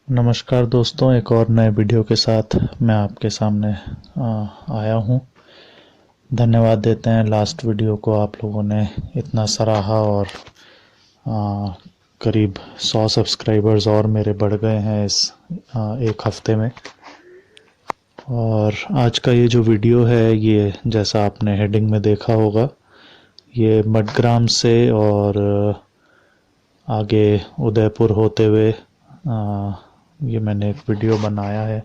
नमस्कार दोस्तों, एक और नए वीडियो के साथ मैं आपके सामने आया हूँ। धन्यवाद देते हैं, लास्ट वीडियो को आप लोगों ने इतना सराहा और आ, करीब 100 सब्सक्राइबर्स और मेरे बढ़ गए हैं इस एक हफ्ते में। और आज का ये जो वीडियो है, ये जैसा आपने हेडिंग में देखा होगा, ये मडग्राम से और आगे उदयपुर होते हुए ये मैंने एक वीडियो बनाया है।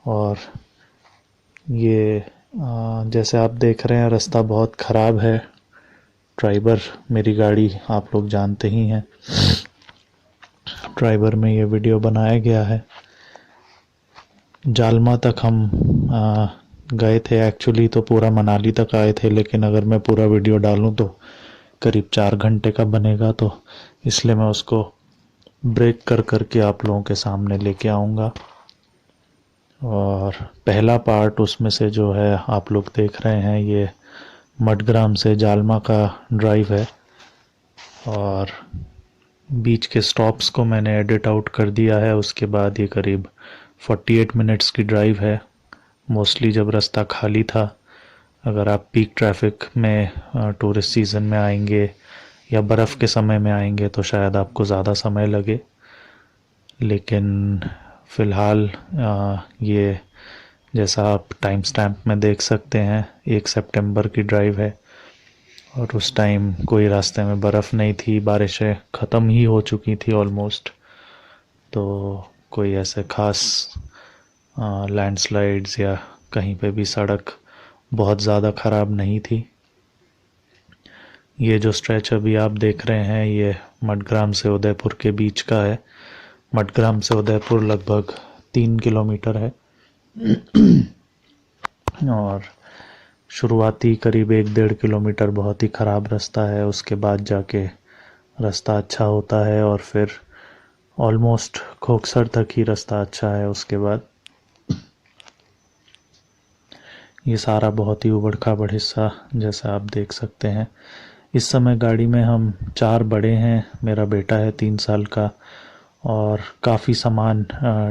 और ये जैसे आप देख रहे हैं, रास्ता बहुत ख़राब है। ट्राइबर मेरी गाड़ी आप लोग जानते ही हैं, ट्राइबर में ये वीडियो बनाया गया है। जालमा तक हम गए थे, एक्चुअली तो पूरा मनाली तक आए थे, लेकिन अगर मैं पूरा वीडियो डालूं तो करीब 4 घंटे का बनेगा, तो इसलिए मैं उसको ब्रेक कर करके आप लोगों के सामने लेके आऊँगा। और पहला पार्ट उसमें से जो है आप लोग देख रहे हैं, ये मडग्राम से जालमा का ड्राइव है। और बीच के स्टॉप्स को मैंने एडिट आउट कर दिया है। उसके बाद ये करीब 48 मिनट्स की ड्राइव है। मोस्टली जब रास्ता खाली था, अगर आप पीक ट्रैफिक में टूरिस्ट सीज़न में आएंगे या बर्फ़ के समय में आएंगे तो शायद आपको ज़्यादा समय लगे, लेकिन फ़िलहाल ये जैसा आप टाइम स्टैम्प में देख सकते हैं, 1 सितंबर की ड्राइव है। और उस टाइम कोई रास्ते में बर्फ़ नहीं थी, बारिशें ख़त्म ही हो चुकी थी ऑलमोस्ट, तो कोई ऐसे ख़ास लैंडस्लाइड्स या कहीं पे भी सड़क बहुत ज़्यादा ख़राब नहीं थी। ये जो स्ट्रेच अभी आप देख रहे हैं, ये मडग्राम से उदयपुर के बीच का है। मडग्राम से उदयपुर लगभग 3 किलोमीटर है। और शुरुआती करीब 1-1.5 किलोमीटर बहुत ही ख़राब रास्ता है, उसके बाद जाके रास्ता अच्छा होता है और फिर ऑलमोस्ट खोकसर तक ही रास्ता अच्छा है। उसके बाद ये सारा बहुत ही उबड़ खाबड़ हिस्सा जैसा आप देख सकते हैं। इस समय गाड़ी में हम 4 बड़े हैं, मेरा बेटा है 3 साल का, और काफ़ी सामान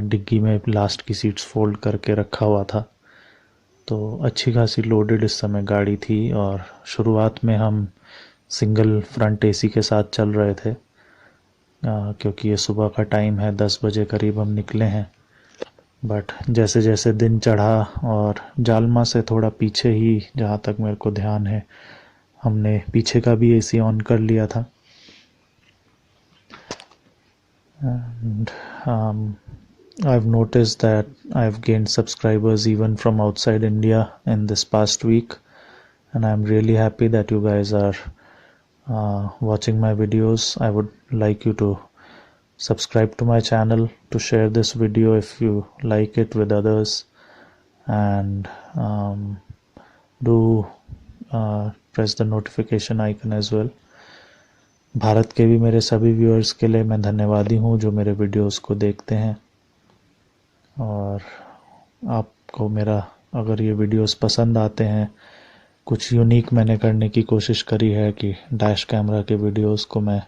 डिग्गी में लास्ट की सीट्स फोल्ड करके रखा हुआ था, तो अच्छी खासी लोडेड इस समय गाड़ी थी। और शुरुआत में हम सिंगल फ्रंट एसी के साथ चल रहे थे, क्योंकि ये सुबह का टाइम है, 10 बजे करीब हम निकले हैं। बट जैसे जैसे दिन चढ़ा और जालमा से थोड़ा पीछे ही, जहाँ तक मेरे को ध्यान है, हमने पीछे का भी एसी ऑन कर लिया था। And I've noticed that I've gained subscribers even from outside India in this past week, and I'm really happy that you guys are watching my videos. I would like you to subscribe to my channel, to share this video if you like it with others, and do press the notification icon as well. Bharat के भी मेरे सभी viewers के लिए मैं धन्यवादी हूँ जो मेरे वीडियोस को देखते हैं। और आपको मेरा अगर ये वीडियोस पसंद आते हैं, कुछ यूनिक मैंने करने की कोशिश करी है कि डैश कैमरा के वीडियोस को मैं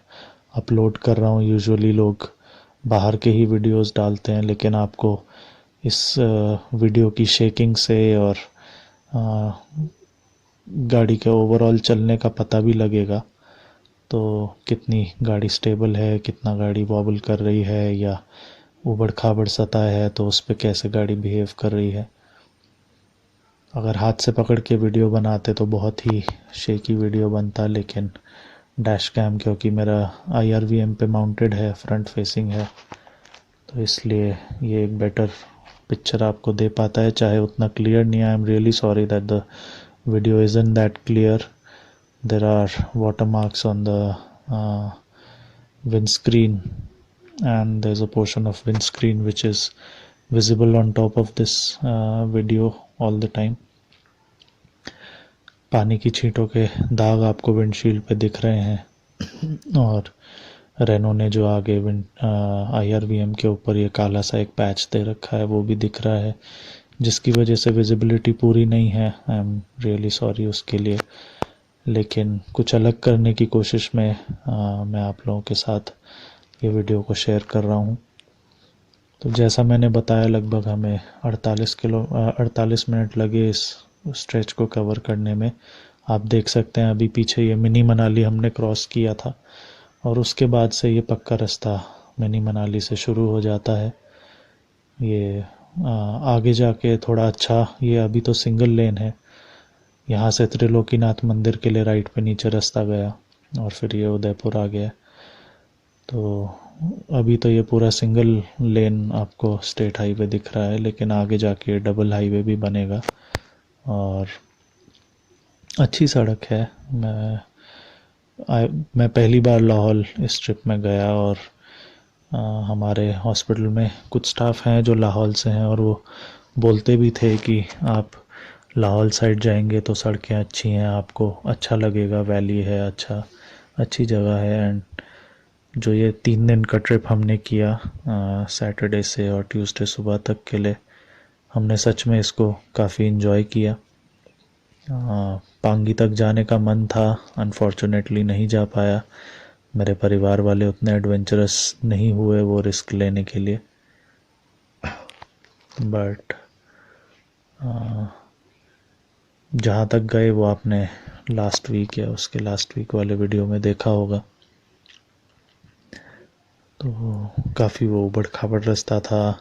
अपलोड कर रहा हूँ। यूजुअली लोग बाहर के ही वीडियोस डालते हैं, लेकिन आपको इस वीडियो की शेकिंग से और गाड़ी के ओवरऑल चलने का पता भी लगेगा, तो कितनी गाड़ी स्टेबल है, कितना गाड़ी वॉबल कर रही है या ऊबड़ खाबड़ सतह है तो उस पर कैसे गाड़ी बिहेव कर रही है। अगर हाथ से पकड़ के वीडियो बनाते तो बहुत ही शेकी वीडियो बनता, लेकिन डैश कैम क्योंकि मेरा IRVM पे माउंटेड है, फ्रंट फेसिंग है, तो इसलिए ये एक बेटर पिक्चर आपको दे पाता है, चाहे उतना क्लियर नहीं है। I am really sorry that the video isn't that clear. There are watermarks on the windscreen, and there's a portion of windscreen which is visible on top of this video all the time. पानी की छींटों के दाग आपको windshield पे दिख रहे हैं, और रेनो ने जो आगे IRVM के ऊपर ये काला सा एक पैच दे रखा है वो भी दिख रहा है, जिसकी वजह से विजिबिलिटी पूरी नहीं है। आई एम रियली सॉरी उसके लिए, लेकिन कुछ अलग करने की कोशिश में मैं आप लोगों के साथ ये वीडियो को शेयर कर रहा हूँ। तो जैसा मैंने बताया लगभग हमें 48 मिनट लगे इस स्ट्रेच को कवर करने में। आप देख सकते हैं अभी पीछे ये मिनी मनाली हमने क्रॉस किया था और उसके बाद से ये पक्का रास्ता मिनी मनाली से शुरू हो जाता है। ये आगे जाके थोड़ा अच्छा, ये अभी तो सिंगल लेन है, यहाँ से त्रिलोकीनाथ मंदिर के लिए राइट पे नीचे रास्ता गया और फिर ये उदयपुर आ गया। तो अभी तो ये पूरा सिंगल लेन आपको स्टेट हाईवे दिख रहा है, लेकिन आगे जाके डबल हाईवे भी बनेगा और अच्छी सड़क है। मैं पहली बार लाहौल इस ट्रिप में गया और हमारे हॉस्पिटल में कुछ स्टाफ हैं जो लाहौल से हैं और वो बोलते भी थे कि आप लाहौल साइड जाएंगे तो सड़कें अच्छी हैं, आपको अच्छा लगेगा, वैली है, अच्छी जगह है। एंड जो ये 3 दिन का ट्रिप हमने किया सैटरडे से और ट्यूसडे सुबह तक के लिए, हमने सच में इसको काफ़ी इन्जॉय किया। पांगी तक जाने का मन था, अनफॉर्चुनेटली नहीं जा पाया। मेरे परिवार वाले उतने एडवेंचरस नहीं हुए वो रिस्क लेने के लिए, बट जहाँ तक गए वो आपने लास्ट वीक या उसके लास्ट वीक वाले वीडियो में देखा होगा। तो काफ़ी वो उबड़ खाबड़ रास्ता था,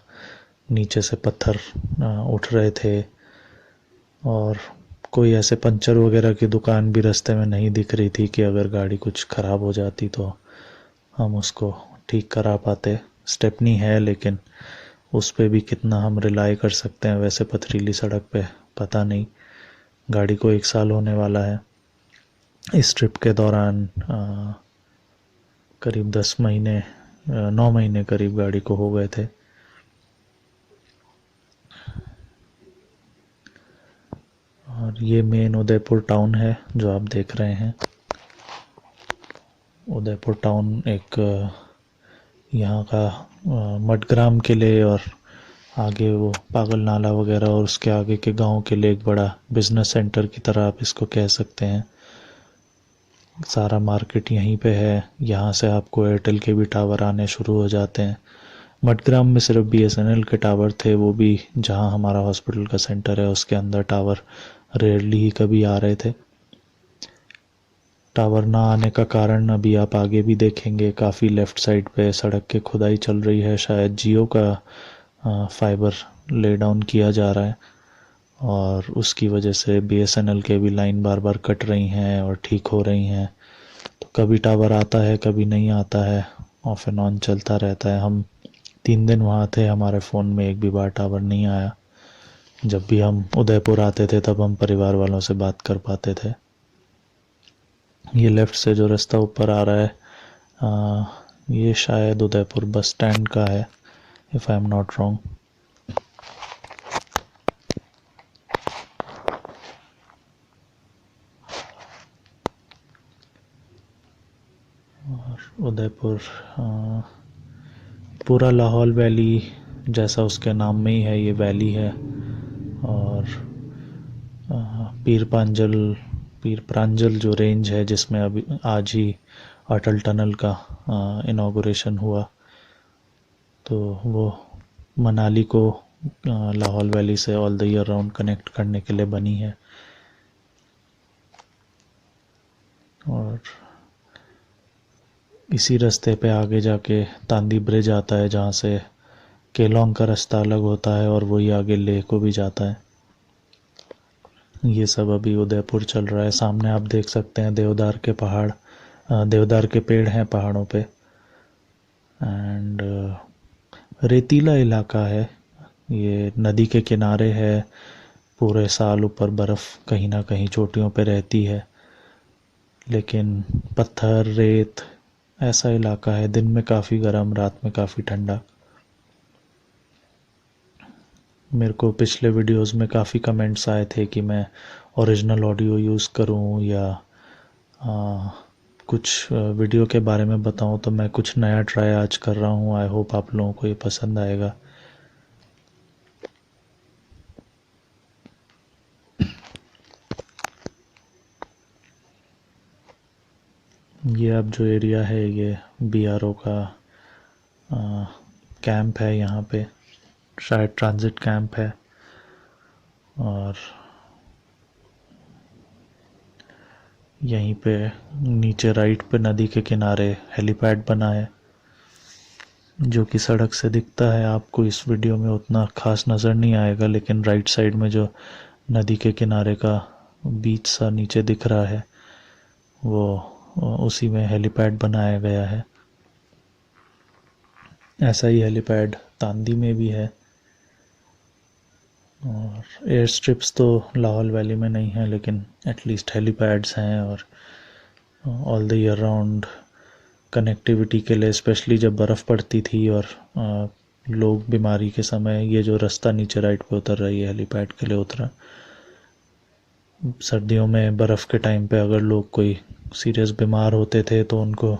नीचे से पत्थर उठ रहे थे और कोई ऐसे पंचर वगैरह की दुकान भी रास्ते में नहीं दिख रही थी कि अगर गाड़ी कुछ ख़राब हो जाती तो हम उसको ठीक करा पाते। स्टेपनी है लेकिन उस पे भी कितना हम रिलाई कर सकते हैं, वैसे पथरीली सड़क पे पता नहीं। गाड़ी को 1 साल होने वाला है। इस ट्रिप के दौरान करीब 9 महीने करीब गाड़ी को हो गए थे। और ये मेन उदयपुर टाउन है जो आप देख रहे हैं। उदयपुर टाउन एक यहाँ का मडग्राम के लिए और आगे वो पागल नाला वगैरह और उसके आगे के गांव के लिए एक बड़ा बिजनेस सेंटर की तरह आप इसको कह सकते हैं। सारा मार्केट यहीं पे है, यहाँ से आपको एयरटेल के भी टावर आने शुरू हो जाते हैं। मडग्राम में सिर्फ बीएसएनएल के टावर थे, वो भी जहाँ हमारा हॉस्पिटल का सेंटर है उसके अंदर टावर रेयरली ही कभी आ रहे थे। टावर ना आने का कारण अभी आप आगे भी देखेंगे, काफ़ी लेफ़्ट साइड पे सड़क के खुदाई चल रही है, शायद जियो का फाइबर ले डाउन किया जा रहा है और उसकी वजह से बीएसएनएल के भी लाइन बार बार कट रही हैं और ठीक हो रही हैं। तो कभी टावर आता है कभी नहीं आता है, ऑफ एंड ऑन चलता रहता है। हम 3 दिन वहाँ थे, हमारे फ़ोन में एक भी बार टावर नहीं आया। जब भी हम उदयपुर आते थे तब हम परिवार वालों से बात कर पाते थे। ये लेफ़्ट से जो रास्ता ऊपर आ रहा है ये शायद उदयपुर बस स्टैंड का है, if I am not wrong. और उदयपुर पूरा लाहौल वैली जैसा उसके नाम में ही है, ये वैली है। और पीर प्रांजल जो रेंज है जिसमें अभी आज ही अटल टनल का इनॉग्रेशन हुआ, तो वो मनाली को लाहौल वैली से all the year round connect करने के लिए बनी है। और इसी रास्ते पे आगे जाके तांदी ब्रिज आता है जहाँ से केलोंग का रास्ता अलग होता है और वही आगे लेह को भी जाता है। ये सब अभी उदयपुर चल रहा है। सामने आप देख सकते हैं देवदार के पहाड़, देवदार के पेड़ हैं पहाड़ों पे। एंड रेतीला इलाका है, ये नदी के किनारे है, पूरे साल ऊपर बर्फ़ कहीं ना कहीं चोटियों पे रहती है, लेकिन पत्थर रेत ऐसा इलाका है, दिन में काफ़ी गर्म, रात में काफ़ी ठंडा। मेरे को पिछले वीडियोस में काफ़ी कमेंट्स आए थे कि मैं ओरिजिनल ऑडियो यूज़ करूं या कुछ वीडियो के बारे में बताऊं, तो मैं कुछ नया ट्राई आज कर रहा हूं। आई होप आप लोगों को ये पसंद आएगा। ये अब जो एरिया है ये बीआरओ का कैंप है यहाँ पे, शायद ट्रांजिट कैंप है। और यहीं पे नीचे राइट पे नदी के किनारे हेलीपैड बना है, जो कि सड़क से दिखता है। आपको इस वीडियो में उतना खास नज़र नहीं आएगा, लेकिन राइट साइड में जो नदी के किनारे का बीच सा नीचे दिख रहा है, वो उसी में हेलीपैड बनाया गया है। ऐसा ही हेलीपैड तांदी में भी है। और एयर स्ट्रिप्स तो लाहौल वैली में नहीं है, लेकिन एटलीस्ट हेलीपैड्स हैं। और all the year round connectivity के लिए, स्पेशली जब बर्फ़ पड़ती थी और लोग बीमारी के समय, ये जो रास्ता नीचे राइट पे उतर रही है हेलीपैड के लिए उतरा। सर्दियों में बर्फ़ के टाइम पे अगर लोग कोई सीरियस बीमार होते थे तो उनको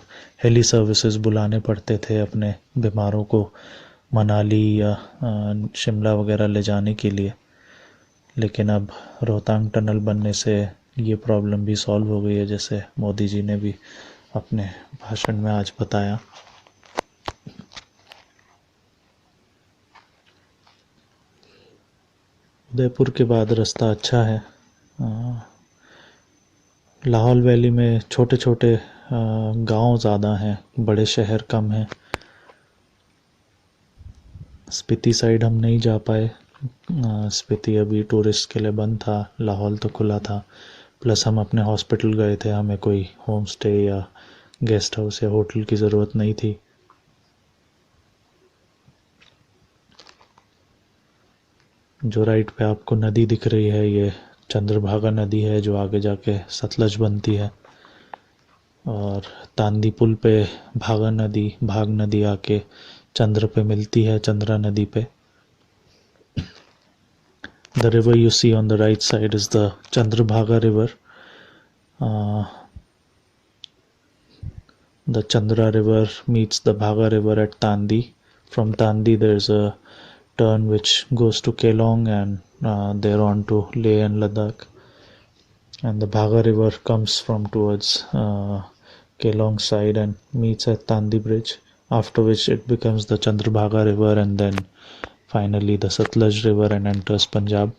हेली सर्विसेज बुलाने पड़ते थे अपने बीमारों को मनाली या शिमला वगैरह ले जाने के लिए। लेकिन अब रोहतांग टनल बनने से ये प्रॉब्लम भी सॉल्व हो गई है, जैसे मोदी जी ने भी अपने भाषण में आज बताया। उदयपुर के बाद रास्ता अच्छा है। लाहौल वैली में छोटे छोटे गांव ज़्यादा हैं, बड़े शहर कम हैं। स्पीति साइड हम नहीं जा पाए। स्पीति अभी टूरिस्ट के लिए बंद था, लाहौल तो खुला था। प्लस हम अपने हॉस्पिटल गए थे, हमें कोई होम स्टे या गेस्ट हाउस या होटल की ज़रूरत नहीं थी। जो राइट पे आपको नदी दिख रही है, ये चंद्रभागा नदी है, जो आगे जाके सतलज बनती है। और तांदी पुल पे भाग नदी आके चंद्र पे मिलती है, चंद्रा नदी पे। The river you see on the right side is the Chandrabhaga river. The Chandra river meets the Bhaga river at Tandi. From Tandi there's a turn which goes to Kelong and there on to Leh and Ladakh. And the Bhaga river comes from towards Kelong side and meets at Tandi bridge, after which it becomes the Chandrabhaga river and then finally the Satluj river and enters Punjab.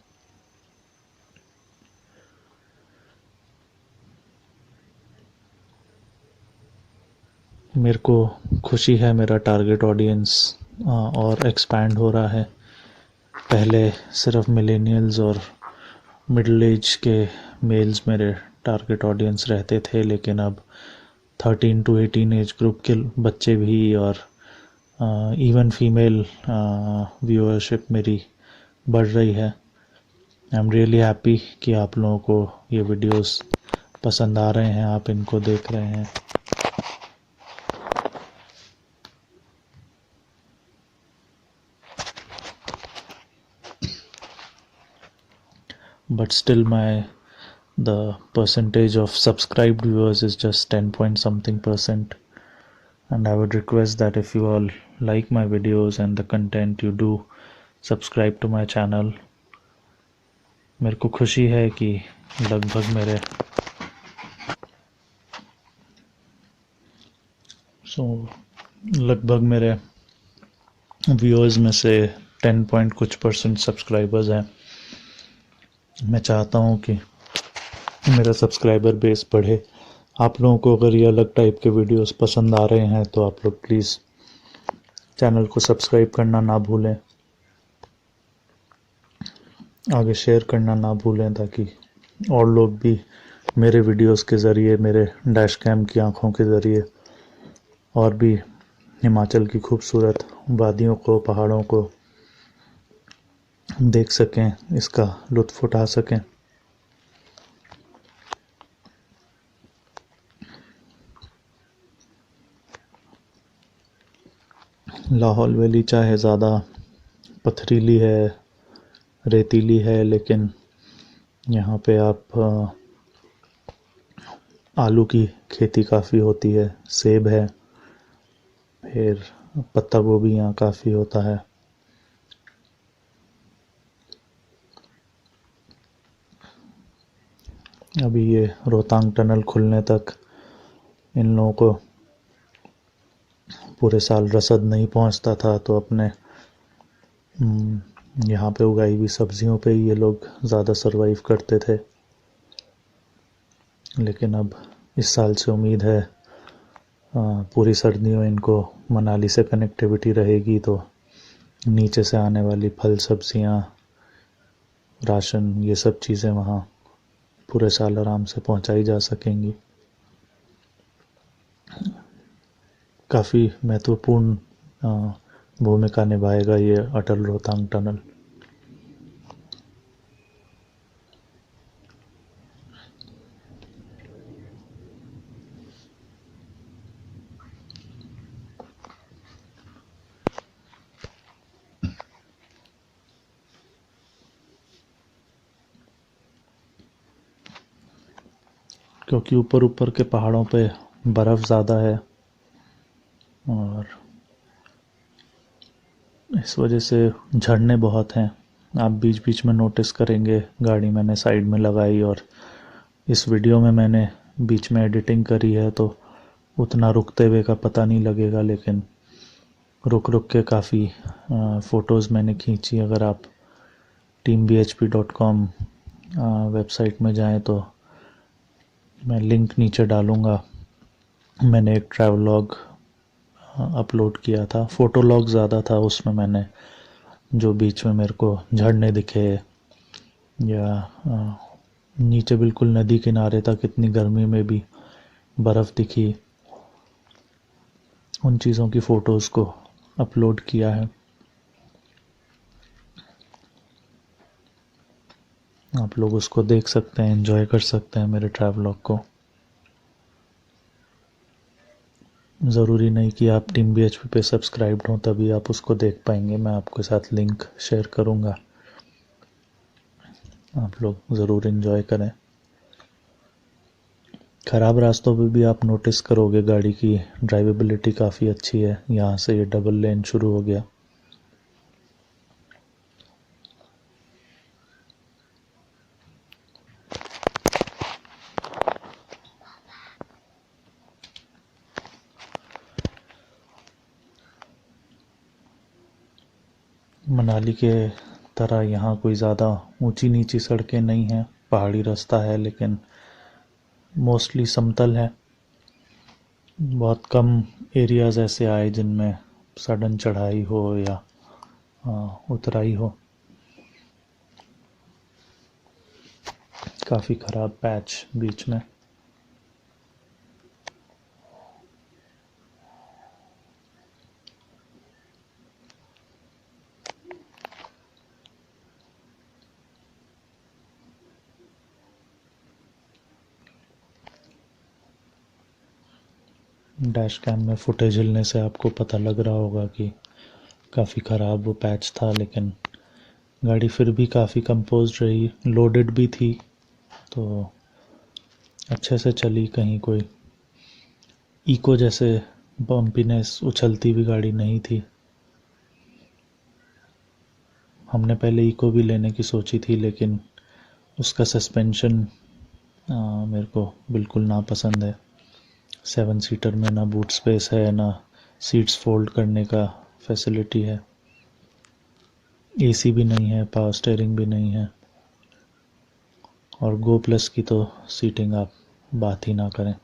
मेरे को खुशी है, मेरा target audience और expand हो रहा है। पहले सिर्फ मिलेनियल्स और मिडिल एज के मेल्स मेरे टारगेट ऑडियंस रहते थे, लेकिन अब 13 to 18 एज ग्रुप के बच्चे भी और इवन फीमेल व्यूअरशिप मेरी बढ़ रही है। आई एम रियली हैप्पी कि आप लोगों को ये वीडियोस पसंद आ रहे हैं, आप इनको देख रहे हैं। But still the percentage of subscribed viewers is just 10 point something percent, and I would request that if you all like my videos and the content, you do subscribe to my channel. मेरे को खुशी है कि लगभग मेरे viewers में से 10 point कुछ परसेंट सब्सक्राइबर्स हैं। मैं चाहता हूँ कि मेरा सब्सक्राइबर बेस बढ़े। आप लोगों को अगर ये अलग टाइप के वीडियोस पसंद आ रहे हैं तो आप लोग प्लीज़ चैनल को सब्सक्राइब करना ना भूलें, आगे शेयर करना ना भूलें, ताकि और लोग भी मेरे वीडियोस के ज़रिए, मेरे डैश कैम की आँखों के ज़रिए और भी हिमाचल की खूबसूरत वादियों को, पहाड़ों को देख सकें, इसका लुत्फ़ उठा सकें। लाहौल वैली चाहे ज़्यादा पथरीली है, रेतीली है, लेकिन यहाँ पे आप आलू की खेती काफ़ी होती है, सेब है, फिर पत्ता गोभी यहाँ काफ़ी होता है। अभी ये रोहतांग टनल खुलने तक इन लोगों को पूरे साल रसद नहीं पहुंचता था, तो अपने यहाँ पे उगाई हुई सब्जियों पे ही ये लोग ज़्यादा सरवाइव करते थे। लेकिन अब इस साल से उम्मीद है पूरी सर्दियों इनको मनाली से कनेक्टिविटी रहेगी, तो नीचे से आने वाली फल सब्जियाँ, राशन, ये सब चीज़ें वहाँ पूरे साल आराम से पहुँचाई जा सकेंगी। काफ़ी महत्वपूर्ण भूमिका निभाएगा ये अटल रोहतांग टनल। क्योंकि ऊपर ऊपर के पहाड़ों पे बर्फ़ ज़्यादा है और इस वजह से झरने बहुत हैं। आप बीच बीच में नोटिस करेंगे, गाड़ी मैंने साइड में लगाई और इस वीडियो में मैंने बीच में एडिटिंग करी है, तो उतना रुकते हुए का पता नहीं लगेगा, लेकिन रुक रुक के काफ़ी फ़ोटोज़ मैंने खींची। अगर आप teambhp.com वेबसाइट में जाएं तो मैं लिंक नीचे डालूँगा। मैंने एक ट्रैवलॉग अपलोड किया था, फ़ोटोलॉग ज़्यादा था, उसमें मैंने जो बीच में मेरे को झरने दिखे या नीचे बिल्कुल नदी किनारे तक इतनी गर्मी में भी बर्फ़ दिखी, उन चीज़ों की फ़ोटोज़ को अपलोड किया है। आप लोग उसको देख सकते हैं, एंजॉय कर सकते हैं मेरे ट्रैवलॉग को। ज़रूरी नहीं कि आप टीम BHP पे सब्सक्राइब्ड हों तभी आप उसको देख पाएंगे। मैं आपके साथ लिंक शेयर करूँगा, आप लोग ज़रूर एंजॉय करें। ख़राब रास्तों पे भी आप नोटिस करोगे गाड़ी की ड्राइवेबिलिटी काफ़ी अच्छी है। यहाँ से ये डबल लेन शुरू हो गया। मनाली के तरह यहाँ कोई ज़्यादा ऊंची नीची सड़कें नहीं हैं, पहाड़ी रास्ता है लेकिन मोस्टली समतल है। बहुत कम एरियाज़ ऐसे आए जिनमें सडन चढ़ाई हो या उतराई हो। काफ़ी ख़राब पैच बीच में। डैश कैम में फुटेज हिलने से आपको पता लग रहा होगा कि काफ़ी ख़राब वो पैच था, लेकिन गाड़ी फिर भी काफ़ी कंपोज्ड रही, लोडेड भी थी तो अच्छे से चली। कहीं कोई इको जैसे बम्पीनेस, उछलती भी गाड़ी नहीं थी। हमने पहले इको भी लेने की सोची थी, लेकिन उसका सस्पेंशन मेरे को बिल्कुल नापसंद है। 7 सीटर में ना बूट स्पेस है, ना सीट्स फोल्ड करने का फैसिलिटी है, AC भी नहीं है, पावर स्टीयरिंग भी नहीं है, और गो प्लस की तो सीटिंग आप बात ही ना करें।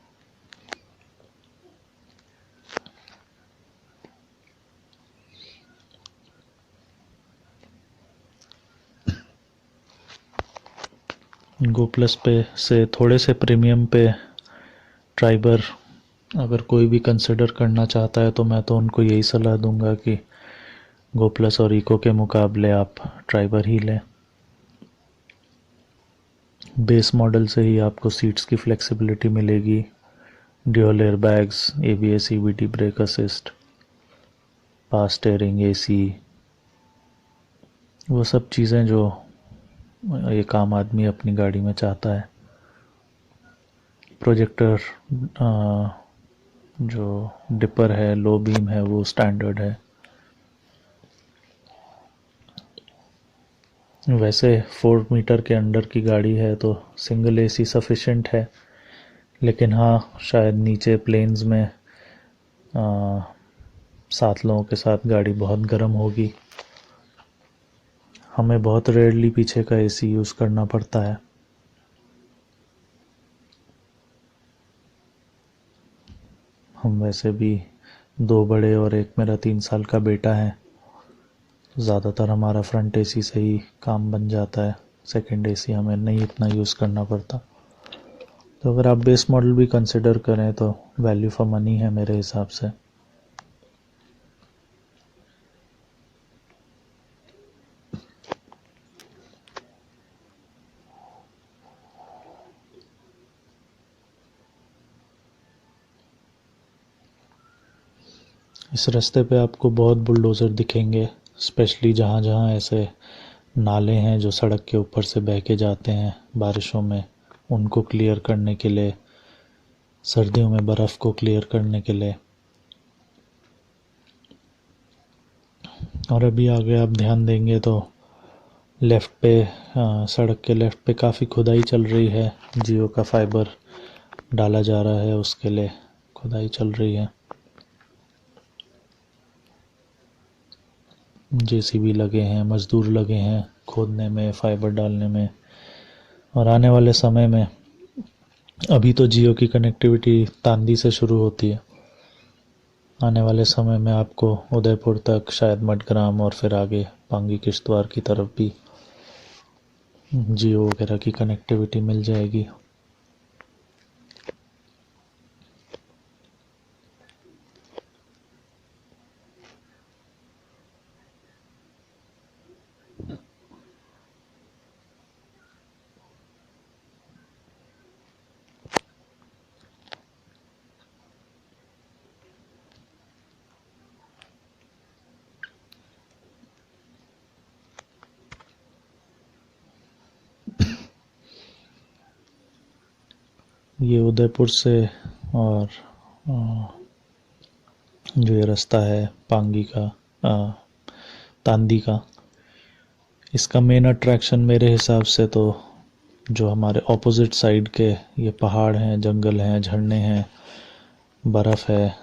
गो प्लस पे से थोड़े से प्रीमियम पे ट्राइबर अगर कोई भी कंसिडर करना चाहता है तो मैं तो उनको यही सलाह दूंगा कि गो प्लस और इको के मुकाबले आप ट्राइबर ही लें। बेस मॉडल से ही आपको सीट्स की फ्लेक्सिबिलिटी मिलेगी, dual air bags, ABS EBD brake assist, power steering, AC, वो सब चीज़ें जो एक आम आदमी अपनी गाड़ी में चाहता है। प्रोजेक्टर जो डिपर है, लो बीम है, वो स्टैंडर्ड है। वैसे 4 मीटर के अंडर की गाड़ी है तो सिंगल AC सफिशेंट है, लेकिन हाँ शायद नीचे प्लेन्स में 7 लोगों के साथ गाड़ी बहुत गर्म होगी। हमें बहुत रेयरली पीछे का एसी यूज़ करना पड़ता है। हम वैसे भी 2 बड़े और एक मेरा 3 साल का बेटा है। ज़्यादातर हमारा फ्रंट एसी से ही काम बन जाता है, सेकंड एसी हमें नहीं इतना यूज़ करना पड़ता। तो अगर आप बेस मॉडल भी कंसिडर करें तो वैल्यू फॉर मनी है मेरे हिसाब से। इस रास्ते पे आपको बहुत बुलडोज़र दिखेंगे, स्पेशली जहाँ जहाँ ऐसे नाले हैं जो सड़क के ऊपर से बह के जाते हैं बारिशों में, उनको क्लियर करने के लिए, सर्दियों में बर्फ़ को क्लियर करने के लिए। और अभी आगे आप ध्यान देंगे तो लेफ़्ट पे सड़क के लेफ़्ट पे काफ़ी खुदाई चल रही है। जियो का फाइबर डाला जा रहा है, उसके लिए खुदाई चल रही है। जेसीबी लगे हैं, मज़दूर लगे हैं खोदने में, फाइबर डालने में। और आने वाले समय में, अभी तो जियो की कनेक्टिविटी तांदी से शुरू होती है, आने वाले समय में आपको उदयपुर तक, शायद मडग्राम और फिर आगे पांगी किश्तवाड़ की तरफ भी जियो वगैरह की कनेक्टिविटी मिल जाएगी। ये उदयपुर से और जो ये रास्ता है पांगी का, तांदी का, इसका मेन अट्रैक्शन मेरे हिसाब से तो जो हमारे ऑपोजिट साइड के ये पहाड़ हैं, जंगल हैं, झरने हैं, बर्फ़ है,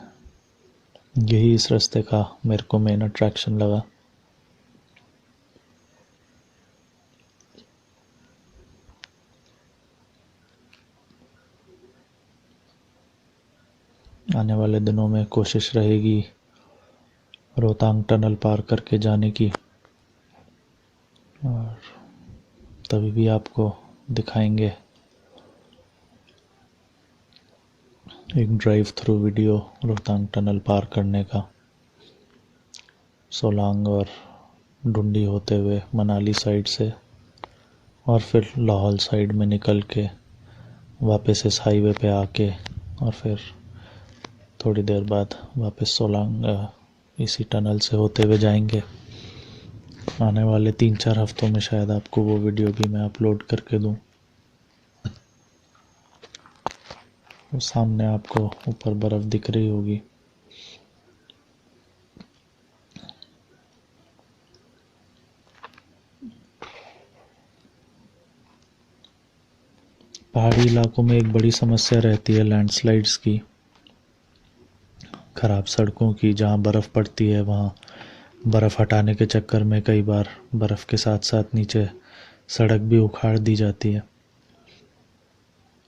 यही इस रास्ते का मेरे को मेन अट्रैक्शन लगा। आने वाले दिनों में कोशिश रहेगी रोहतांग टनल पार करके जाने की, और तभी भी आपको दिखाएंगे एक drive through video Rohtang tunnel पार करने का, सोलांग और डुंडी होते हुए मनाली साइड से, और फिर लाहौल साइड में निकल के वापस इस हाईवे पे आके, और फिर थोड़ी देर बाद वापस सोलांग इसी टनल से होते हुए जाएंगे। आने वाले 3-4 हफ्तों में शायद आपको वो वीडियो भी मैं अपलोड करके दूं। वो सामने आपको ऊपर बर्फ़ दिख रही होगी। पहाड़ी इलाकों में एक बड़ी समस्या रहती है लैंडस्लाइड्स की, ख़राब सड़कों की। जहाँ बर्फ़ पड़ती है वहाँ बर्फ़ हटाने के चक्कर में कई बार बर्फ़ के साथ साथ नीचे सड़क भी उखाड़ दी जाती है।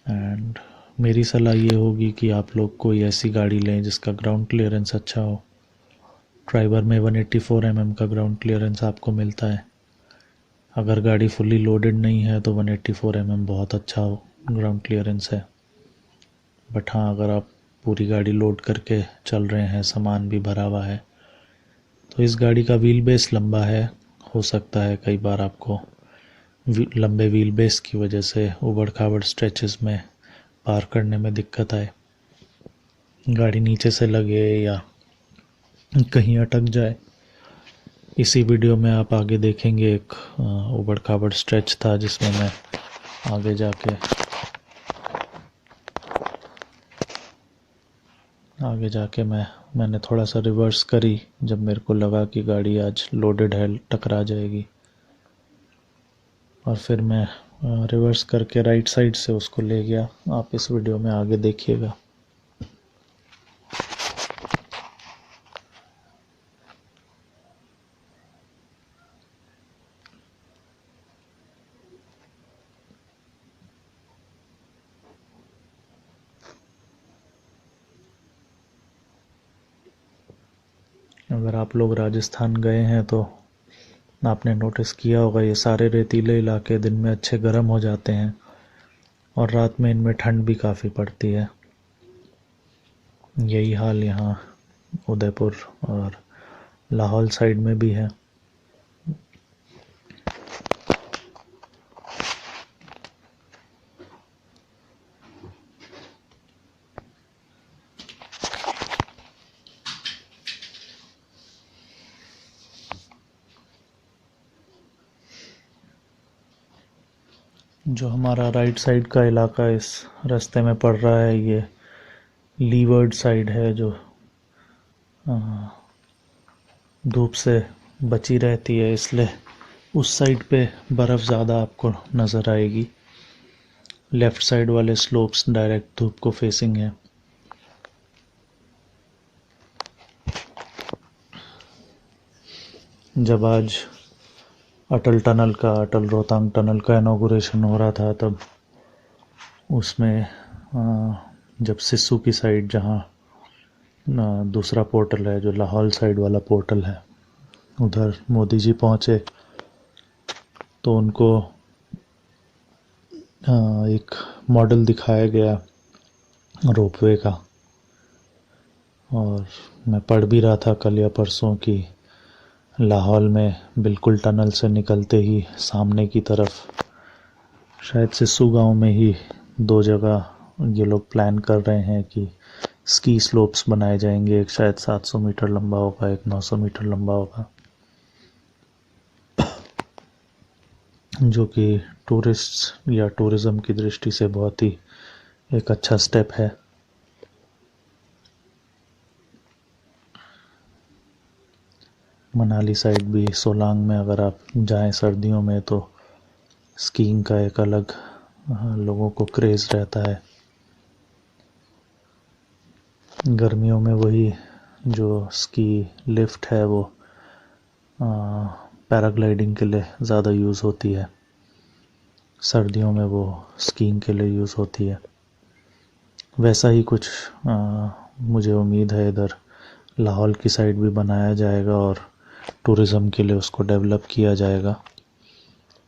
एंड मेरी सलाह ये होगी कि आप लोग कोई ऐसी गाड़ी लें जिसका ग्राउंड क्लियरेंस अच्छा हो। ट्राइबर में 184 mm का ग्राउंड क्लियरेंस आपको मिलता है। अगर गाड़ी फुली लोडेड नहीं है तो 184 mm बहुत अच्छा हो ग्राउंड क्लियरेंस है। बट हाँ, अगर आप पूरी गाड़ी लोड करके चल रहे हैं, सामान भी भरा हुआ है, तो इस गाड़ी का व्हील बेस लंबा है। हो सकता है कई बार आपको लंबे व्हील बेस की वजह से उबड़ खाबड़ स्ट्रेचेस में पार करने में दिक्कत आए, गाड़ी नीचे से लगे या कहीं अटक जाए। इसी वीडियो में आप आगे देखेंगे एक उबड़ खाबड़ स्ट्रेच था जिसमें मैं आगे जाके मैंने थोड़ा सा रिवर्स करी जब मेरे को लगा कि गाड़ी आज लोडेड है, टकरा जाएगी, और फिर मैं रिवर्स करके राइट साइड से उसको ले गया। आप इस वीडियो में आगे देखिएगा। अगर आप लोग राजस्थान गए हैं तो आपने नोटिस किया होगा, ये सारे रेतीले इलाके दिन में अच्छे गर्म हो जाते हैं और रात में इनमें ठंड भी काफ़ी पड़ती है। यही हाल यहाँ उदयपुर और लाहौल साइड में भी है। जो हमारा राइट साइड का इलाका इस रास्ते में पड़ रहा है, ये लीवर्ड साइड है, जो धूप से बची रहती है, इसलिए उस साइड पे बर्फ़ ज़्यादा आपको नज़र आएगी। लेफ़्ट साइड वाले स्लोप्स डायरेक्ट धूप को फेसिंग है। जब आज अटल रोहतांग टनल का इनॉग्रेशन हो रहा था, तब उसमें जब सिस्सू की साइड, जहाँ दूसरा पोर्टल है जो लाहौल साइड वाला पोर्टल है, उधर मोदी जी पहुँचे तो उनको एक मॉडल दिखाया गया रोपवे का, और मैं पढ़ भी रहा था कल या परसों कि लाहौल में बिल्कुल टनल से निकलते ही सामने की तरफ शायद सिस्सू गांव में ही 2 जगह ये लोग प्लान कर रहे हैं कि स्की स्लोप्स बनाए जाएंगे। एक शायद 700 मीटर लंबा होगा, एक 900 मीटर लंबा होगा, जो कि टूरिस्ट या टूरिज़्म की दृष्टि से बहुत ही एक अच्छा स्टेप है। मनाली साइड भी, सोलांग में अगर आप जाएं सर्दियों में तो स्कीइंग का एक अलग लोगों को क्रेज़ रहता है। गर्मियों में वही जो स्की लिफ्ट है वो पैराग्लाइडिंग के लिए ज़्यादा यूज़ होती है, सर्दियों में वो स्कीइंग के लिए यूज़ होती है। वैसा ही कुछ मुझे उम्मीद है इधर लाहौल की साइड भी बनाया जाएगा और टूरिज़्म के लिए उसको डेवलप किया जाएगा।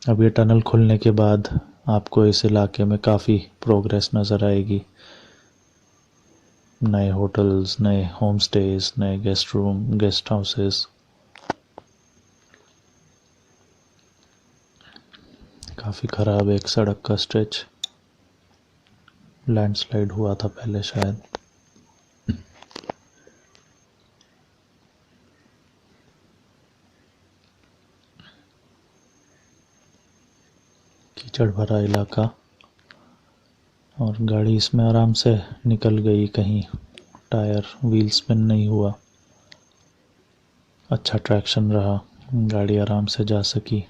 अब ये टनल खुलने के बाद आपको इस इलाके में काफ़ी प्रोग्रेस नज़र आएगी। नए होटल्स, नए होम स्टेज, नए गेस्ट रूम, गेस्ट हाउसेस। काफ़ी ख़राब एक सड़क का स्ट्रेच, लैंडस्लाइड हुआ था पहले शायद। कीचड़ भरा इलाका, और गाड़ी इसमें आराम से निकल गई, कहीं टायर व्हील स्पिन नहीं हुआ, अच्छा ट्रैक्शन रहा, गाड़ी आराम से जा सकी।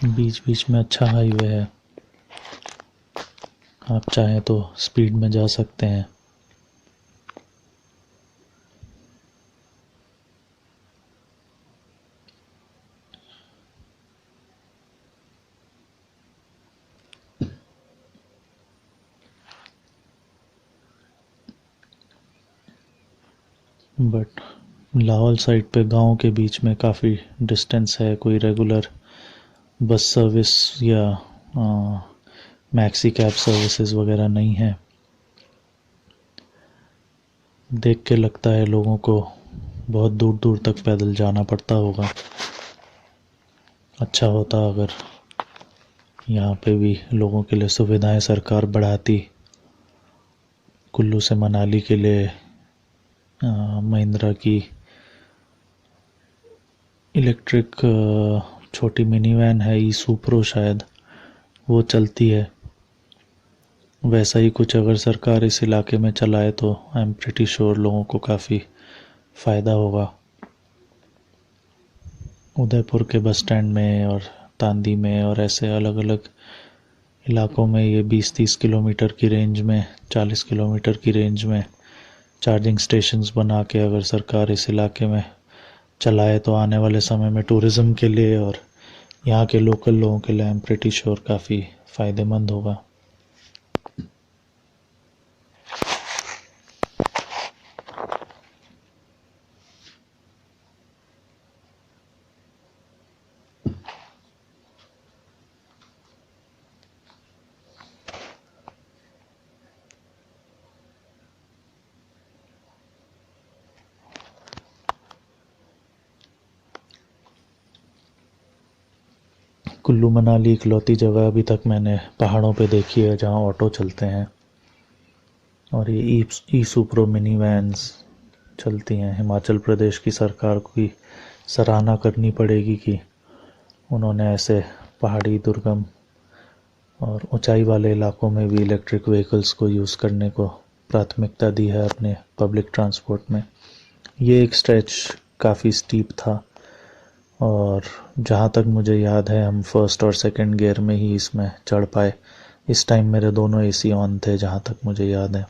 बीच बीच में अच्छा हाईवे है, आप चाहें तो स्पीड में जा सकते हैं। बट लाहौल साइड पे गांव के बीच में काफ़ी डिस्टेंस है, कोई रेगुलर बस सर्विस या मैक्सी कैब सर्विसेज वगैरह नहीं है। देख के लगता है लोगों को बहुत दूर दूर तक पैदल जाना पड़ता होगा। अच्छा होता अगर यहाँ पे भी लोगों के लिए सुविधाएं सरकार बढ़ाती। कुल्लू से मनाली के लिए महिंद्रा की इलेक्ट्रिक छोटी मिनी वैन है, ई सुप्रो शायद, वो चलती है। वैसा ही कुछ अगर सरकार इस इलाके में चलाए तो आई एम प्रिटी श्योर लोगों को काफ़ी फ़ायदा होगा। उदयपुर के बस स्टैंड में और तांदी में और ऐसे अलग अलग इलाकों में ये 20-30 किलोमीटर की रेंज में, 40 किलोमीटर की रेंज में चार्जिंग स्टेशंस बना के अगर सरकार इस इलाके में चलाए तो आने वाले समय में टूरिज़्म के लिए और यहाँ के लोकल लोगों के लिए आई एम प्रिटी श्योर काफ़ी फ़ायदेमंद होगा। कुल्लू मनाली इकलौती जगह अभी तक मैंने पहाड़ों पे देखी है जहाँ ऑटो चलते हैं और ये ई सुप्रो मिनी वैन्स चलती हैं। हिमाचल प्रदेश की सरकार की सराहना करनी पड़ेगी कि उन्होंने ऐसे पहाड़ी दुर्गम और ऊंचाई वाले इलाकों में भी इलेक्ट्रिक व्हीकल्स को यूज़ करने को प्राथमिकता दी है अपने पब्लिक ट्रांसपोर्ट में। ये एक स्ट्रेच काफ़ी स्टीप था और जहाँ तक मुझे याद है हम फर्स्ट और सेकंड गियर में ही इसमें चढ़ पाए। इस टाइम मेरे दोनों एसी ऑन थे जहाँ तक मुझे याद है।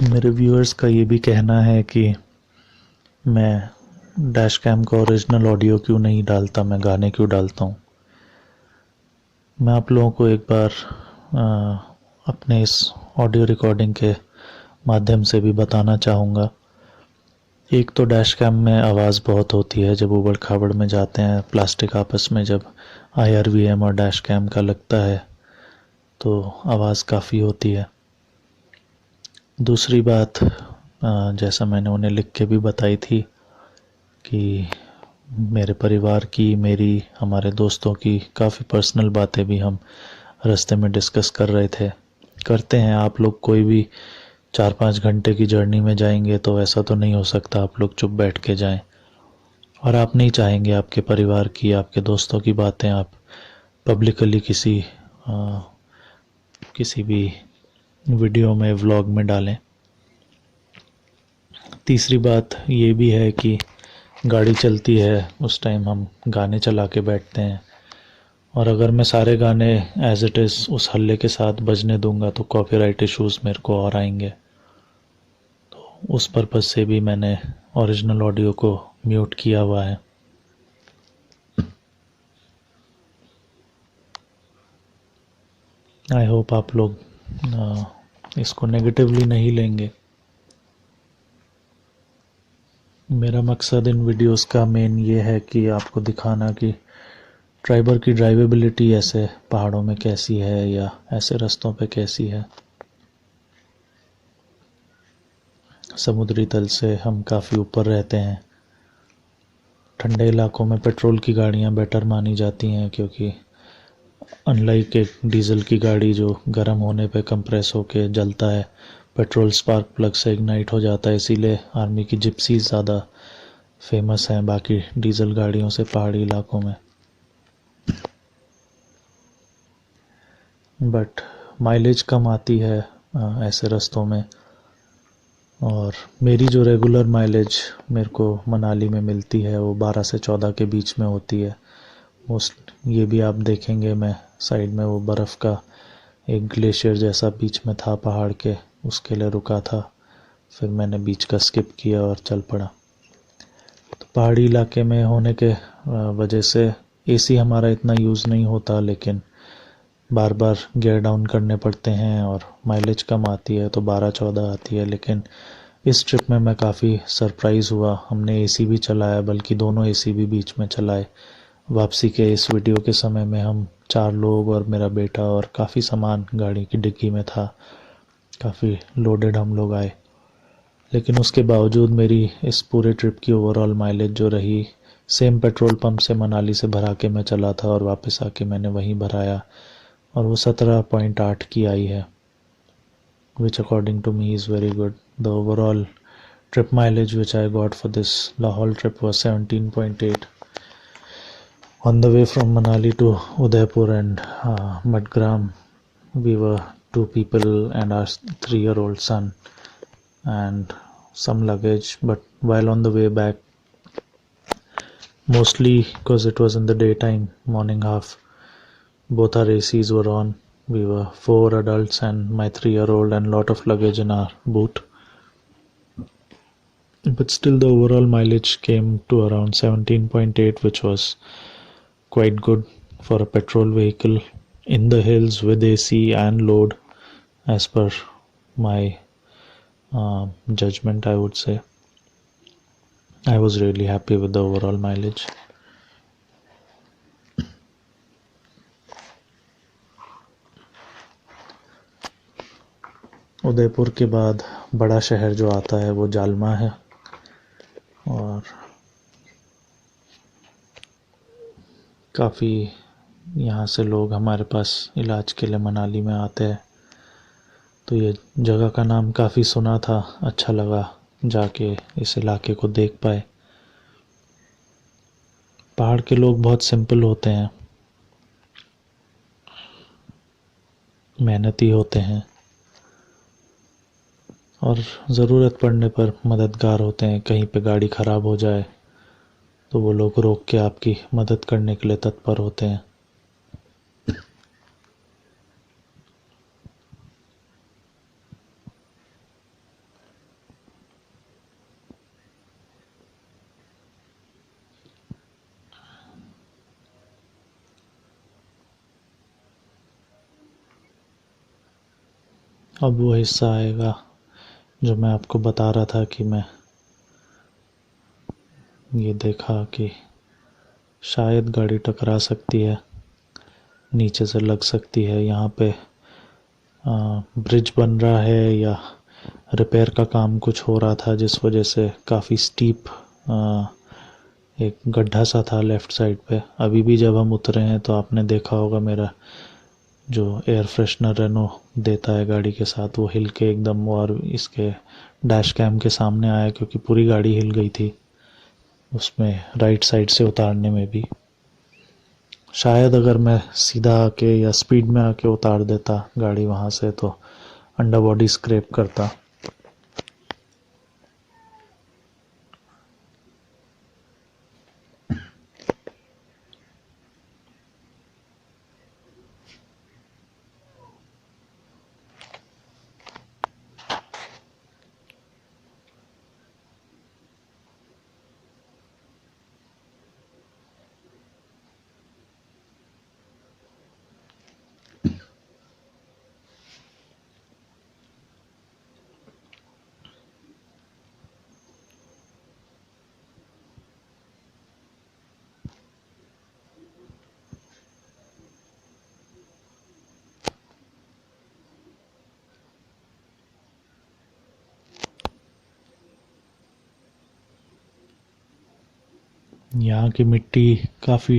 मेरे व्यूअर्स का ये भी कहना है कि मैं डैश कैम का ओरिजिनल ऑडियो क्यों नहीं डालता, मैं गाने क्यों डालता हूँ। मैं आप लोगों को एक बार अपने इस ऑडियो रिकॉर्डिंग के माध्यम से भी बताना चाहूँगा। एक तो डैश कैम में आवाज़ बहुत होती है जब ऊबड़ खाबड़ में जाते हैं, प्लास्टिक आपस में जब IRVM और डैश कैम का लगता है तो आवाज़ काफ़ी होती है। दूसरी बात जैसा मैंने उन्हें लिख के भी बताई थी कि मेरे परिवार की, मेरी, हमारे दोस्तों की काफ़ी पर्सनल बातें भी हम रास्ते में डिस्कस कर रहे थे, करते हैं। आप लोग कोई भी 4-5 घंटे की जर्नी में जाएंगे तो ऐसा तो नहीं हो सकता आप लोग चुप बैठ के जाएं, और आप नहीं चाहेंगे आपके परिवार की, आपके दोस्तों की बातें आप पब्लिकली किसी भी वीडियो में, व्लॉग में डालें। तीसरी बात ये भी है कि गाड़ी चलती है उस टाइम हम गाने चला के बैठते हैं, और अगर मैं सारे गाने एज इट इज़ उस हल्ले के साथ बजने दूंगा तो कॉपीराइट इश्यूज मेरे को और आएंगे। तो उस पर्पज़ से भी मैंने ओरिजिनल ऑडियो को म्यूट किया हुआ है। आई होप आप लोग इसको नेगेटिवली नहीं लेंगे। मेरा मकसद इन वीडियोस का मेन ये है कि आपको दिखाना कि ट्राइबर की ड्राइवेबिलिटी ऐसे पहाड़ों में कैसी है या ऐसे रास्तों पे कैसी है। समुद्री तल से हम काफ़ी ऊपर रहते हैं। ठंडे इलाकों में पेट्रोल की गाड़ियाँ बेटर मानी जाती हैं क्योंकि अनलाइक एक डीजल की गाड़ी जो गर्म होने पे कंप्रेस होके जलता है, पेट्रोल स्पार्क प्लग से इग्नाइट हो जाता है, इसीलिए आर्मी की जिप्सीज ज़्यादा फेमस हैं बाकी डीजल गाड़ियों से पहाड़ी इलाकों में। बट माइलेज कम आती है ऐसे रास्तों में, और मेरी जो रेगुलर माइलेज मेरे को मनाली में मिलती है वो 12 से 14 के बीच में होती है। मोस्ट ये भी आप देखेंगे, मैं साइड में वो बर्फ़ का एक ग्लेशियर जैसा बीच में था पहाड़ के, उसके लिए रुका था, फिर मैंने बीच का स्किप किया और चल पड़ा। तो पहाड़ी इलाके में होने के वजह से एसी हमारा इतना यूज़ नहीं होता, लेकिन बार बार गियर डाउन करने पड़ते हैं और माइलेज कम आती है तो 12-14 आती है। लेकिन इस ट्रिप में मैं काफ़ी सरप्राइज़ हुआ, हमने एसी भी चलाया, बल्कि दोनों एसी भी बीच में चलाए। वापसी के इस वीडियो के समय में हम 4 लोग और मेरा बेटा, और काफ़ी सामान गाड़ी की डिक्की में था, काफ़ी लोडेड हम लोग आए। लेकिन उसके बावजूद मेरी इस पूरे ट्रिप की ओवरऑल माइलेज जो रही, सेम पेट्रोल पंप से मनाली से भरा के मैं चला था और वापस आके मैंने वहीं भराया, और वो 17.8 की आई है, which according to me is very good. The overall trip mileage which I got for this Lahore trip was 17.8. On the way from Manali to Udaipur and Madgram, we were two people and our 3-year-old son and some luggage. But while on the way back, mostly because it was in the daytime, morning half, both our ACs were on. We were 4 adults and my 3-year-old and lot of luggage in our boot. But still the overall mileage came to around 17.8, which was quite good for a petrol vehicle in the hills with AC and load, as per my judgment, I would say. I was really happy with the overall mileage. Udaipur के बाद बड़ा शहर जो आता है वो जालमा है, और काफ़ी यहाँ से लोग हमारे पास इलाज के लिए मनाली में आते हैं। तो ये जगह का नाम काफ़ी सुना था, अच्छा लगा जाके इस इलाके को देख पाए। पहाड़ के लोग बहुत सिंपल होते हैं, मेहनती होते हैं और ज़रूरत पड़ने पर मददगार होते हैं। कहीं पे गाड़ी ख़राब हो जाए तो वो लोग रोक के आपकी मदद करने के लिए तत्पर होते हैं। अब वो हिस्सा आएगा जो मैं आपको बता रहा था कि मैं ये देखा कि शायद गाड़ी टकरा सकती है, नीचे से लग सकती है। यहाँ पे ब्रिज बन रहा है या रिपेयर का काम कुछ हो रहा था, जिस वजह से काफ़ी स्टीप एक गड्ढा सा था लेफ़्ट साइड पे। अभी भी जब हम उतरे हैं तो आपने देखा होगा मेरा जो एयर फ्रेशनर रेनो देता है गाड़ी के साथ, वो हिल के एकदम, और इसके डैश कैम के सामने आया क्योंकि पूरी गाड़ी हिल गई थी उसमें राइट साइड से उतारने में भी। शायद अगर मैं सीधा आके या स्पीड में आके उतार देता गाड़ी वहाँ से तो अंडर बॉडी स्क्रैप करता। यहाँ की मिट्टी काफ़ी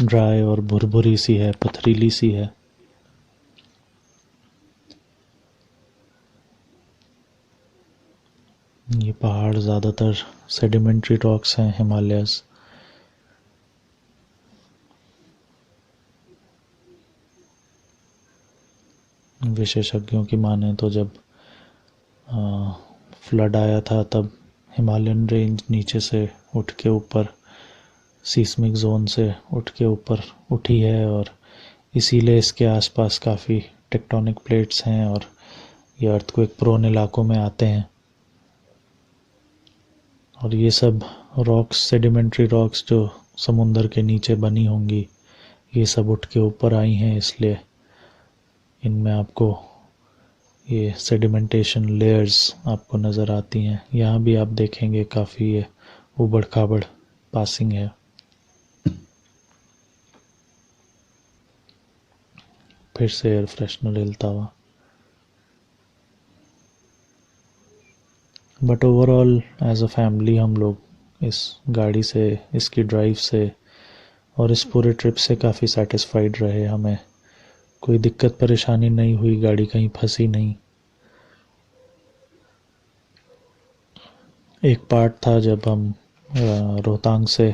ड्राई और भुरभुरी सी है, पथरीली सी है। ये पहाड़ ज़्यादातर सेडिमेंट्री रॉक्स हैं, हिमालयस। विशेषज्ञों की माने तो जब फ्लड आया था तब हिमालयन रेंज नीचे से उठ के ऊपर सीस्मिक जोन से उठ के ऊपर उठी है, और इसीलिए इसके आसपास काफ़ी टेक्टोनिक प्लेट्स हैं और ये अर्थक्वेक प्रोन इलाकों में आते हैं। और ये सब रॉक्स, सेडिमेंट्री रॉक्स जो समुंदर के नीचे बनी होंगी, ये सब उठ के ऊपर आई हैं, इसलिए इनमें आपको ये सेडिमेंटेशन लेयर्स आपको नज़र आती हैं। यहाँ भी आप देखेंगे काफ़ी ये उबड़ खाबड़ पासिंग है। फिर से एयर फ्रेशनर हिलता हुआ। But overall as a family हम लोग इस गाड़ी से, इसकी ड्राइव से और इस पूरे ट्रिप से काफ़ी सेटिस्फाइड रहे। हमें कोई दिक्कत परेशानी नहीं हुई, गाड़ी कहीं फंसी नहीं। एक पार्ट था जब हम रोहतांग से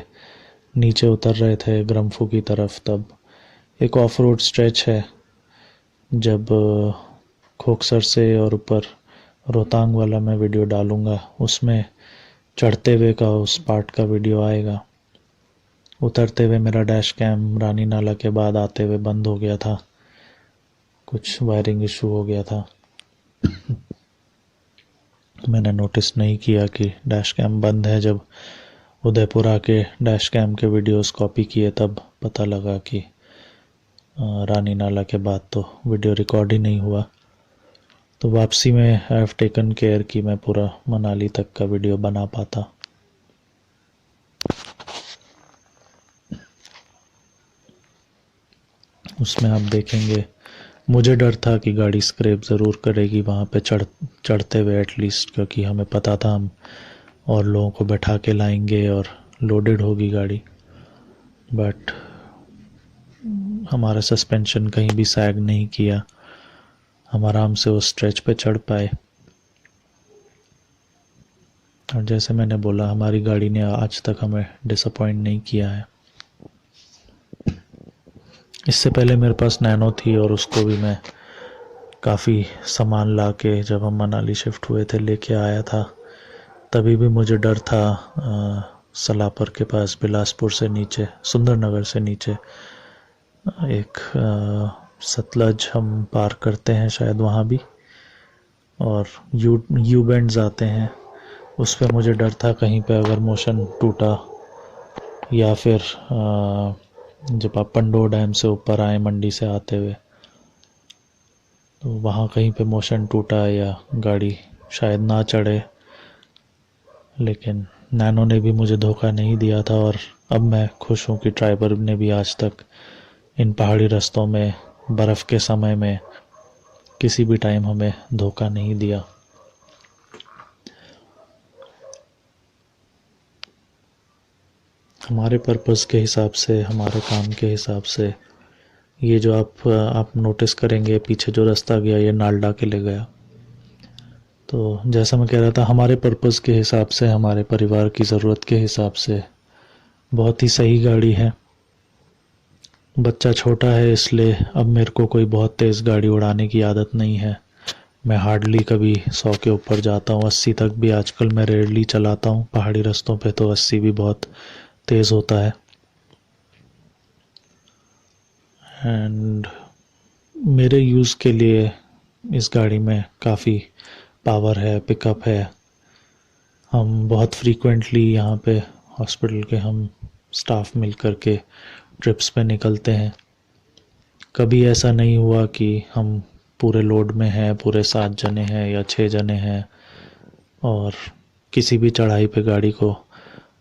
नीचे उतर रहे थे ग्रम्फू की तरफ, तब एक ऑफ रोड स्ट्रेच है जब खोखसर से और ऊपर रोहतांग वाला मैं वीडियो डालूंगा, उसमें चढ़ते हुए का उस पार्ट का वीडियो आएगा। उतरते हुए मेरा डैश कैम रानी नाला के बाद आते हुए बंद हो गया था, कुछ वायरिंग इशू हो गया था। मैंने नोटिस नहीं किया कि डैश कैम बंद है। जब उदयपुर आके डैश कैम के वीडियोस कॉपी किए तब पता लगा कि रानी नाला के बाद तो वीडियो रिकॉर्ड ही नहीं हुआ। तो वापसी में आई हैव टेकन केयर कि मैं पूरा मनाली तक का वीडियो बना पाता। उसमें आप देखेंगे मुझे डर था कि गाड़ी स्क्रैप ज़रूर करेगी वहाँ पे चढ़ते हुए एटलीस्ट, क्योंकि हमें पता था हम और लोगों को बैठा के लाएंगे और लोडेड होगी गाड़ी। बट हमारा सस्पेंशन कहीं भी सैग नहीं किया, हम आराम से उस स्ट्रेच पे चढ़ पाए। और जैसे मैंने बोला, हमारी गाड़ी ने आज तक हमें डिसअपॉइंट नहीं किया है। इससे पहले मेरे पास नैनो थी और उसको भी मैं काफ़ी सामान ला के जब हम मनाली शिफ्ट हुए थे लेके आया था। तभी भी मुझे डर था सलापर के पास बिलासपुर से नीचे, सुंदरनगर से नीचे एक सतलज हम पार करते हैं शायद वहाँ भी, और यू बेंड्स आते हैं। उस पर मुझे डर था कहीं पे अगर मोशन टूटा, या फिर जब आप पंडो डैम से ऊपर आए मंडी से आते हुए, तो वहाँ कहीं पे मोशन टूटा या गाड़ी शायद ना चढ़े। लेकिन नैनो ने भी मुझे धोखा नहीं दिया था, और अब मैं खुश हूँ कि ड्राइवर ने भी आज तक इन पहाड़ी रास्तों में बर्फ़ के समय में किसी भी टाइम हमें धोखा नहीं दिया। हमारे पर्पस के हिसाब से, हमारे काम के हिसाब से, ये जो आप नोटिस करेंगे पीछे जो रास्ता गया ये नालडा के ले गया। तो जैसा मैं कह रहा था, हमारे पर्पस के हिसाब से, हमारे परिवार की ज़रूरत के हिसाब से बहुत ही सही गाड़ी है। बच्चा छोटा है इसलिए अब मेरे को कोई बहुत तेज़ गाड़ी उड़ाने की आदत नहीं है। मैं हार्डली कभी 100 के ऊपर जाता हूँ, 80 तक भी आजकल मैं रेयरली चलाता हूँ। पहाड़ी रास्तों पे तो 80 भी बहुत तेज़ होता है। एंड मेरे यूज़ के लिए इस गाड़ी में काफ़ी पावर है, पिकअप है। हम बहुत फ्रीक्वेंटली यहाँ पे हॉस्पिटल के हम स्टाफ मिल कर के ट्रिप्स पे निकलते हैं। कभी ऐसा नहीं हुआ कि हम पूरे लोड में हैं, पूरे 7 जने हैं या 6 जने हैं, और किसी भी चढ़ाई पे गाड़ी को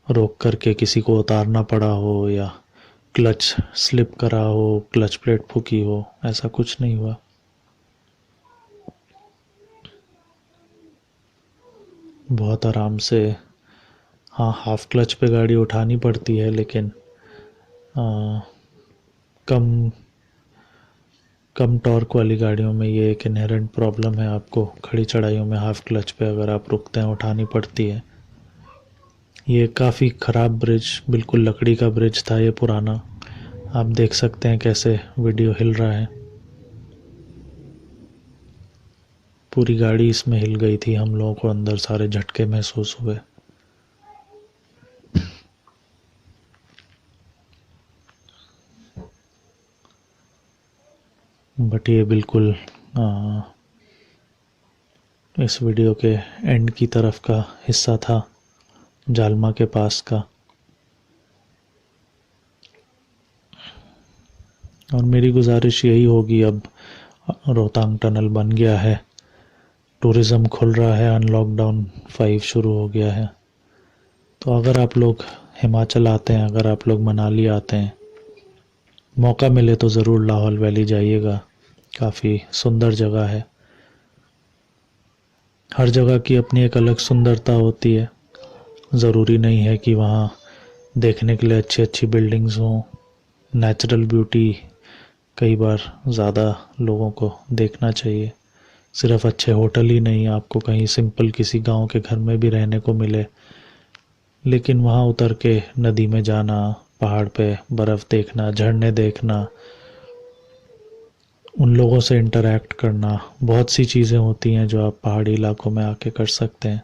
रोक करके किसी को उतारना पड़ा हो, या क्लच स्लिप करा हो, क्लच प्लेट फूकी हो, ऐसा कुछ नहीं हुआ। बहुत आराम से, हाँ हाफ क्लच पे गाड़ी उठानी पड़ती है, लेकिन कम कम टॉर्क वाली गाड़ियों में ये एक इनहेरेंट प्रॉब्लम है, आपको खड़ी चढ़ाइयों में हाफ क्लच पे अगर आप रुकते हैं उठानी पड़ती है। ये काफ़ी ख़राब ब्रिज, बिल्कुल लकड़ी का ब्रिज था ये पुराना। आप देख सकते हैं कैसे वीडियो हिल रहा है, पूरी गाड़ी इसमें हिल गई थी। हम लोगों को अंदर सारे झटके महसूस हुए। बट ये बिल्कुल इस वीडियो के एंड की तरफ का हिस्सा था, जालमा के पास का। और मेरी गुजारिश यही होगी, अब रोहतांग टनल बन गया है, टूरिज़्म खुल रहा है, अनलॉकडाउन 5 शुरू हो गया है। तो अगर आप लोग हिमाचल आते हैं, अगर आप लोग मनाली आते हैं, मौका मिले तो ज़रूर लाहौल वैली जाइएगा, काफ़ी सुंदर जगह है। हर जगह की अपनी एक अलग सुंदरता होती है। ज़रूरी नहीं है कि वहाँ देखने के लिए अच्छी अच्छी बिल्डिंग्स हों। नेचुरल ब्यूटी कई बार ज़्यादा लोगों को देखना चाहिए। सिर्फ अच्छे होटल ही नहीं, आपको कहीं सिंपल किसी गांव के घर में भी रहने को मिले, लेकिन वहाँ उतर के नदी में जाना, पहाड़ पे बर्फ़ देखना, झरने देखना, उन लोगों से इंटरैक्ट करना, बहुत सी चीज़ें होती हैं जो आप पहाड़ी इलाकों में आके कर सकते हैं।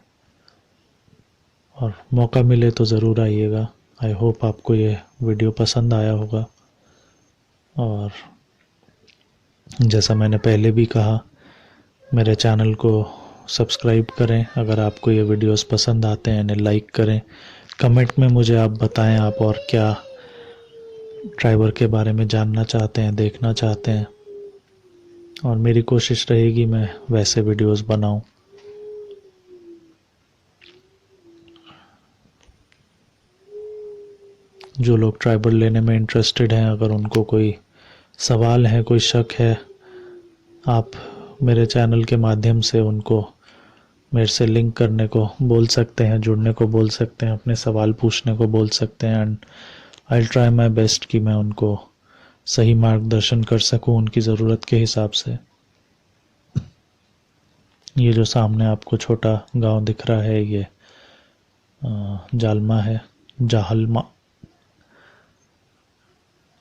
और मौका मिले तो ज़रूर आइएगा। आई होप आपको ये वीडियो पसंद आया होगा। और जैसा मैंने पहले भी कहा, मेरे चैनल को सब्सक्राइब करें। अगर आपको ये वीडियोस पसंद आते हैं इन्हें लाइक करें। कमेंट में मुझे आप बताएं आप और क्या ड्राइवर के बारे में जानना चाहते हैं, देखना चाहते हैं, और मेरी कोशिश रहेगी मैं वैसे वीडियोस बनाऊं। जो लोग ड्राइवर लेने में इंटरेस्टेड हैं, अगर उनको कोई सवाल है, कोई शक है, आप मेरे चैनल के माध्यम से उनको मेरे से लिंक करने को बोल सकते हैं, जुड़ने को बोल सकते हैं, अपने सवाल पूछने को बोल सकते हैं। And I will try my best कि मैं उनको सही मार्गदर्शन कर सकूं उनकी ज़रूरत के हिसाब से। ये जो सामने आपको छोटा गांव दिख रहा है, ये जालमा है, जाहलमा।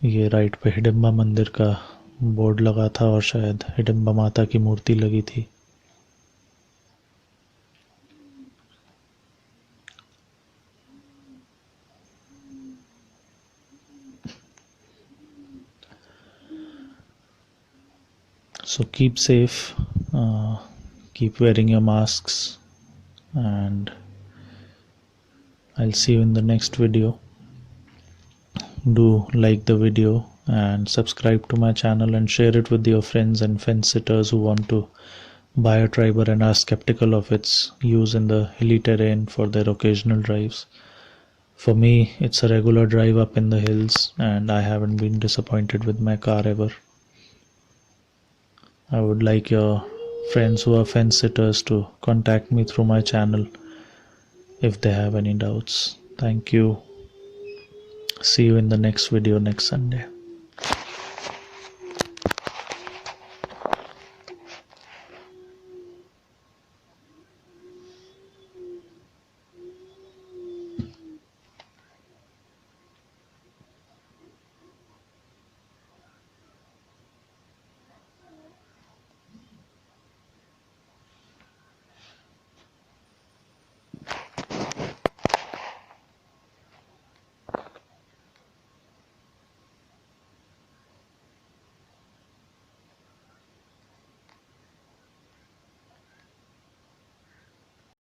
ये राइट पे हिडिंबा मंदिर का बोर्ड लगा था और शायद हिडिंबा माता की मूर्ति लगी थी। So keep safe, keep wearing your masks, and I'll see you in the next video. Do like the video and subscribe to my channel and share it with your friends and fence sitters who want to buy a triber and are skeptical of its use in the hilly terrain for their occasional drives. For me, it's a regular drive up in the hills and I haven't been disappointed with my car ever. I would like your friends who are fence sitters to contact me through my channel if they have any doubts. Thank you. See you in the next video next Sunday.